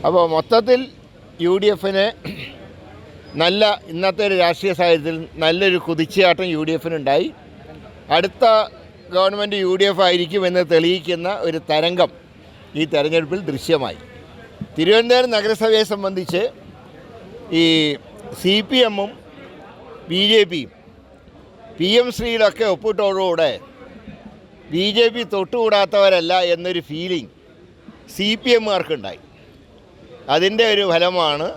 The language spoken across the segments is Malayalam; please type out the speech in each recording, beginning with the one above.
അപ്പോൾ മൊത്തത്തിൽ UDFന് നല്ല ഇന്നത്തെ ഒരു രാഷ്ട്രീയ സാഹചര്യത്തിൽ നല്ലൊരു കുതിച്ചുചാട്ടം UDFനുണ്ടായി. അടുത്ത ഗവൺമെൻറ് UDF ആയിരിക്കുമെന്ന് തെളിയിക്കുന്ന ഒരു തരംഗം ഈ തെരഞ്ഞെടുപ്പിൽ ദൃശ്യമായി. തിരുവനന്തപുരം നഗരസഭയെ സംബന്ധിച്ച് ഈ CPMഉം BJPയും PM ശ്രീയിലൊക്കെ ഒപ്പിട്ടോടുകൂടെ BJP തൊട്ടുകൂടാത്തവരല്ല എന്നൊരു ഫീലിംഗ് CPMകാർക്കുണ്ടായി. അതിൻ്റെ ഒരു ഫലമാണ്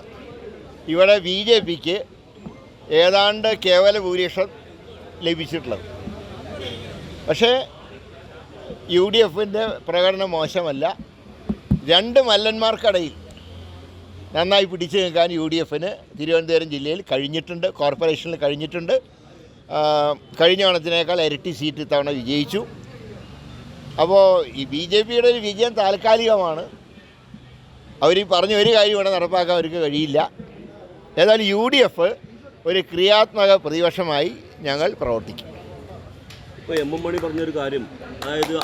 ഇവിടെ BJPക്ക് ഏതാണ്ട് കേവല ഭൂരിപക്ഷം ലഭിച്ചിട്ടുള്ളത്. പക്ഷേ UDFൻ്റെ പ്രകടനം മോശമല്ല. രണ്ട് മല്ലന്മാർക്കിടയിൽ നന്നായി പിടിച്ചു നിൽക്കാൻ UDFന് തിരുവനന്തപുരം ജില്ലയിൽ കഴിഞ്ഞിട്ടുണ്ട്, കോർപ്പറേഷനിൽ കഴിഞ്ഞിട്ടുണ്ട്. കഴിഞ്ഞ തവണത്തിനേക്കാൾ ഇരട്ടി സീറ്റ് ഇത്തവണ വിജയിച്ചു. അപ്പോൾ ഈ BJPയുടെ ഒരു വിജയം താൽക്കാലികമാണ്. അവർ പറഞ്ഞ ഒരു കാര്യം ഇവിടെ നടപ്പാക്കാൻ അവർക്ക് കഴിയില്ല. ഏതായാലും UDF ഒരു ക്രിയാത്മക പ്രതിപക്ഷമായി ഞങ്ങൾ പ്രവർത്തിക്കും. ഇപ്പോൾ M.M. മണി പറഞ്ഞൊരു കാര്യം, അതായത്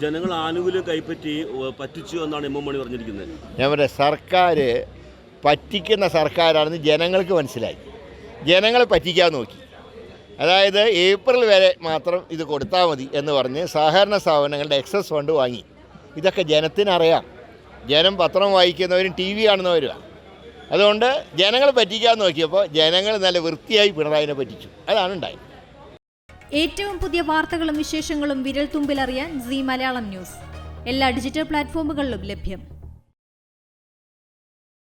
ജനങ്ങൾ ആനുകൂല്യം കൈപ്പറ്റി പറ്റിച്ചു എന്നാണ് M.M. മണി പറഞ്ഞിരിക്കുന്നത്. ഞാൻ പറയാം, സർക്കാർ പറ്റിക്കുന്ന സർക്കാരാണെന്ന് ജനങ്ങൾക്ക് മനസ്സിലായി. ജനങ്ങളെ പറ്റിക്കാൻ നോക്കി. അതായത് ഏപ്രിൽ വരെ മാത്രം ഇത് കൊടുത്താൽ മതി എന്ന് പറഞ്ഞ് സഹകരണ സ്ഥാപനങ്ങളുടെ എക്സസ് ഫണ്ട് വാങ്ങി. ഇതൊക്കെ ജനത്തിനറിയാം. ജനം പത്രം വായിക്കുന്നവരും TV കാണുന്നവരുമാണ്. അതുകൊണ്ട് ജനങ്ങളെ പറ്റിക്കാൻ നോക്കിയപ്പോൾ ജനങ്ങൾ നല്ല വൃത്തിയായി പിണറായിനെ പറ്റിച്ചു. അതാണ് ഉണ്ടായത്. ഏറ്റവും പുതിയ വാർത്തകളും വിശേഷങ്ങളും വിരൽ തുമ്പിലറിയാൻ Zee മലയാളം ന്യൂസ് എല്ലാ ഡിജിറ്റൽ പ്ലാറ്റ്ഫോമുകളിലും ലഭ്യം.